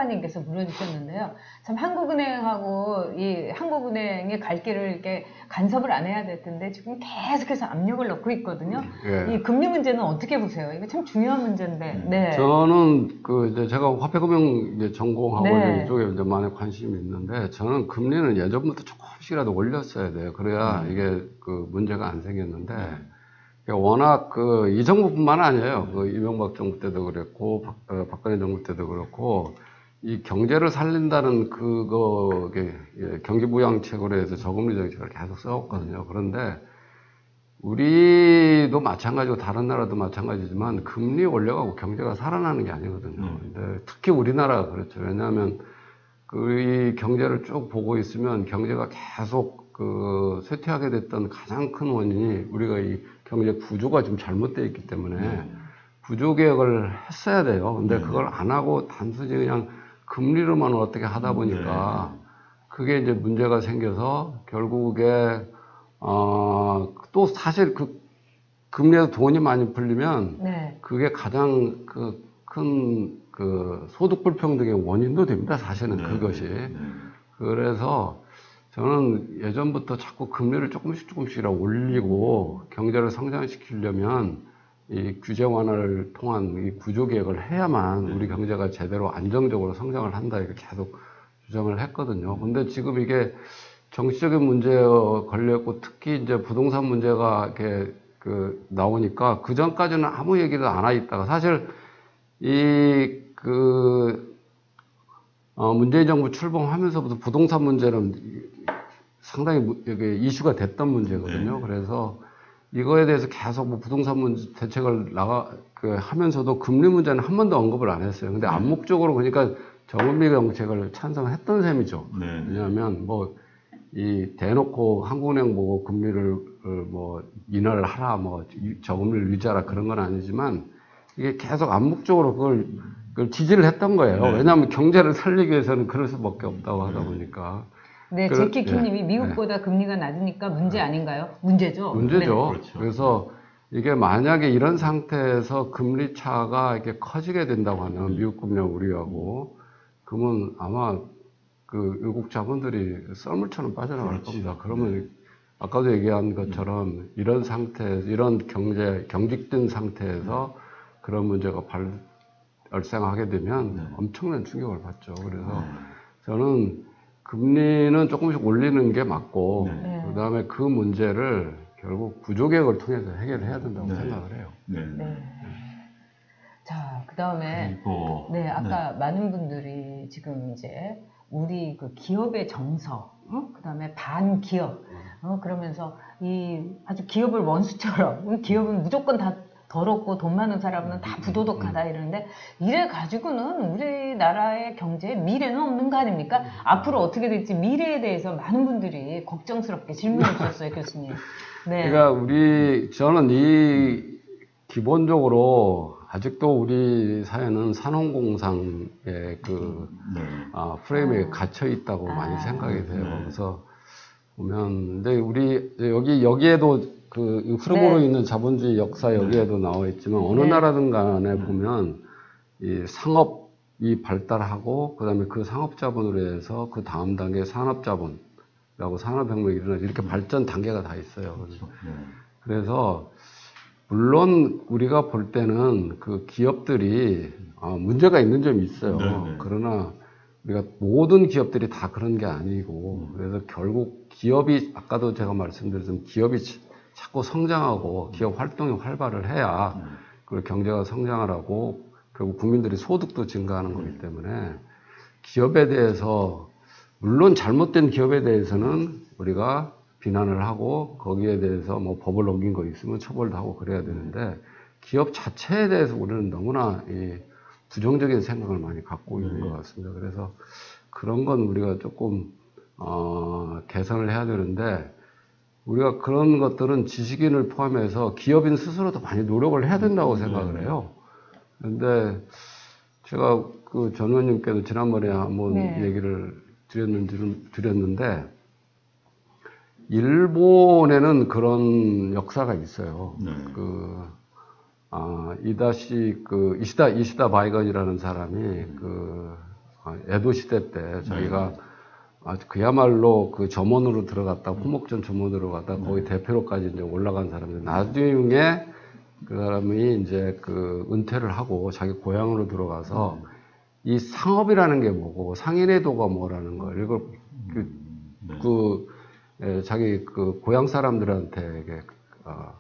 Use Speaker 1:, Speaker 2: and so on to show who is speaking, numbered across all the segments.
Speaker 1: 사관님께서 물어주셨는데요. 참 한국은행하고 이 한국은행의 갈 길을 이렇게 간섭을 안 해야 될 텐데 지금 계속해서 압력을 넣고 있거든요.
Speaker 2: 예.
Speaker 1: 이 금리 문제는 어떻게 보세요? 이거 참 중요한 문제인데. 네.
Speaker 2: 저는 이제 제가 화폐금융 이제 전공하고
Speaker 1: 네.
Speaker 2: 이쪽에 이제 많이 관심이 있는데 저는 금리는 예전부터 조금씩이라도 올렸어야 돼요. 그래야 이게 문제가 안 생겼는데 워낙 이 정부뿐만 아니에요. 이명박 정부 때도 그랬고 박근혜 정부 때도 그렇고 이 경제를 살린다는 경기부양책으로 해서 저금리 정책을 계속 써왔거든요. 그런데 우리도 마찬가지고 다른 나라도 마찬가지지만 금리 올려가고 경제가 살아나는 게 아니거든요. 근데 특히 우리나라가 그렇죠. 왜냐하면 이 경제를 쭉 보고 있으면 경제가 계속 쇠퇴하게 됐던 가장 큰 원인이 우리가 이 경제 구조가 좀 잘못되어 있기 때문에 구조 개혁을 했어야 돼요. 근데 그걸 안 하고 단순히 그냥 금리로만 어떻게 하다 보니까 그게 이제 문제가 생겨서 결국에 또 사실 금리에서 돈이 많이 풀리면 그게 가장 큰 소득 불평등의 원인도 됩니다. 사실은 그것이. 그래서 저는 예전부터 자꾸 금리를 조금씩이라도 올리고 경제를 성장시키려면 이 규제 완화를 통한 이 구조 개혁을 해야만 우리 경제가 제대로 안정적으로 성장을 한다 이렇게 계속 주장을 했거든요. 근데 지금 이게 정치적인 문제에 걸렸고 특히 이제 부동산 문제가 이렇게 나오니까 그 전까지는 아무 얘기도 안 하고 있다가 사실 문재인 정부 출범하면서부터 부동산 문제는 상당히 이슈가 됐던 문제거든요. 그래서 이거에 대해서 계속 부동산 문제 대책을 하면서도 금리 문제는 한 번도 언급을 안 했어요. 근데 암묵적으로 그러니까 저금리 정책을 찬성했던 셈이죠. 왜냐하면 대놓고 한국은행 보고 금리를 인하를 하라, 저금리를 유지하라 그런 건 아니지만 이게 계속 암묵적으로 그걸 지지를 했던 거예요. 왜냐하면 경제를 살리기 위해서는 그럴 수밖에 없다고 하다 보니까.
Speaker 1: 네, 제키키님이 미국보다 금리가 낮으니까 문제 아닌가요? 문제죠.
Speaker 2: 문제죠. 그렇죠. 그래서 이게 만약에 이런 상태에서 금리 차가 이렇게 커지게 된다고 하면 미국 금리와 우리하고 그러면 아마 외국 자본들이 썰물처럼 빠져나갈 겁니다. 그러면 아까도 얘기한 것처럼 이런 상태에서 이런 경직된 상태에서 그런 문제가 발생하게 되면 엄청난 충격을 받죠. 그래서 저는 금리는 조금씩 올리는 게 맞고 그 다음에 그 문제를 결국 구조개혁을 통해서 해결해야 된다고 생각을 해요.
Speaker 1: 자, 그 다음에 아까 많은 분들이 지금 이제 우리 기업의 정서, 그 다음에 반기업, 그러면서 아주 기업을 원수처럼, 기업은 무조건 다 더럽고 돈 많은 사람은 다 부도덕하다 이러는데 이래 가지고는 우리나라의 경제에 미래는 없는 거 아닙니까? 앞으로 어떻게 될지 미래에 대해서 많은 분들이 걱정스럽게 질문해 주셨어요, 교수님.
Speaker 2: 그러니까 저는 기본적으로 아직도 우리 사회는 산업공상의 프레임에 갇혀 있다고 많이 생각이 돼요. 그래서 보면, 근데 여기에도 흐름으로 있는 자본주의 역사 여기에도 나와 있지만 어느 나라든 간에 보면 이 상업이 발달하고 그다음에 그 상업자본으로 해서 그 다음 단계 산업자본이라고 산업혁명이 일어나죠. 이렇게 발전 단계가 다 있어요. 그래서 물론 우리가 볼 때는 그 기업들이 문제가 있는 점이 있어요. 그러나 우리가 모든 기업들이 다 그런 게 아니고 그래서 결국 기업이 아까도 제가 말씀드렸지만 기업이 자꾸 성장하고 기업 활동이 활발을 해야 그리고 경제가 성장을 하고 결국 국민들이 소득도 증가하는 거기 때문에 기업에 대해서 물론 잘못된 기업에 대해서는 우리가 비난을 하고 거기에 대해서 법을 어긴 거 있으면 처벌도 하고 그래야 되는데 기업 자체에 대해서 우리는 너무나 부정적인 생각을 많이 갖고 있는 것 같습니다. 그래서 그런 건 우리가 조금 개선을 해야 되는데 우리가 그런 것들은 지식인을 포함해서 기업인 스스로도 많이 노력을 해야 된다고 생각을 해요. 그런데 제가 전 의원님께도 지난번에 한번 얘기를 드렸는데 일본에는 그런 역사가 있어요. 이시다 바이건이라는 사람이 에도 시대 때 자기가 아주 그야말로 그 점원으로 들어갔다, 포목전 점원으로 갔다 거기 대표로까지 이제 올라간 사람인데 나중에 그 사람이 이제 그 은퇴를 하고 자기 고향으로 들어가서 이 상업이라는 게 뭐고 상인회도가 뭐라는 걸 이걸 자기 그 고향 사람들한테 이게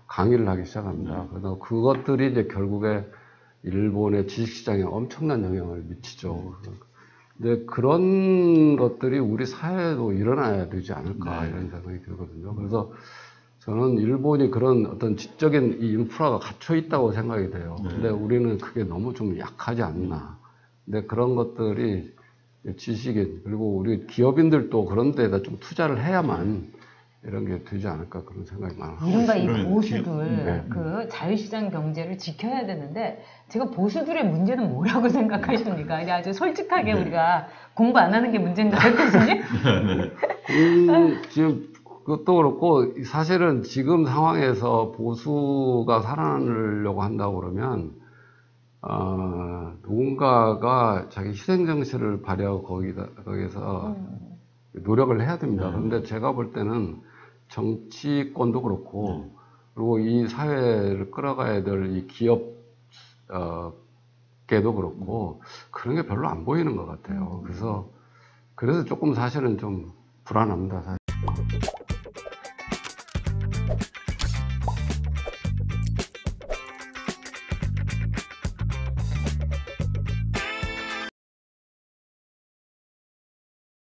Speaker 2: 강의를 하기 시작합니다. 그래서 그것들이 이제 결국에 일본의 주식시장에 엄청난 영향을 미치죠. 근데 그런 것들이 우리 사회에도 일어나야 되지 않을까 이런 생각이 들거든요. 그래서 저는 일본이 그런 어떤 지적인 이 인프라가 갖춰 있다고 생각이 돼요. 근데 우리는 그게 너무 좀 약하지 않나. 근데 그런 것들이 지식인 그리고 우리 기업인들도 그런 데다 좀 투자를 해야만 이런 게 되지 않을까 그런 생각이 많아요.
Speaker 1: 이른바 이 보수들 그 자유시장 경제를 지켜야 되는데 제가 보수들의 문제는 뭐라고 생각하십니까? 그냥 아주 솔직하게 우리가 공부 안 하는 게 문제인가요, 교수님?
Speaker 2: 지금 그것도 그렇고 사실은 지금 상황에서 보수가 살아나려고 한다고 그러면 누군가가 자기 희생정신을 발휘하고 거기서 노력을 해야 됩니다. 그런데 제가 볼 때는 정치권도 그렇고 그리고 이 사회를 끌어가야 될 이 기업 계도 그렇고 그런 게 별로 안 보이는 것 같아요. 그래서 조금 사실은 좀 불안합니다. 사실.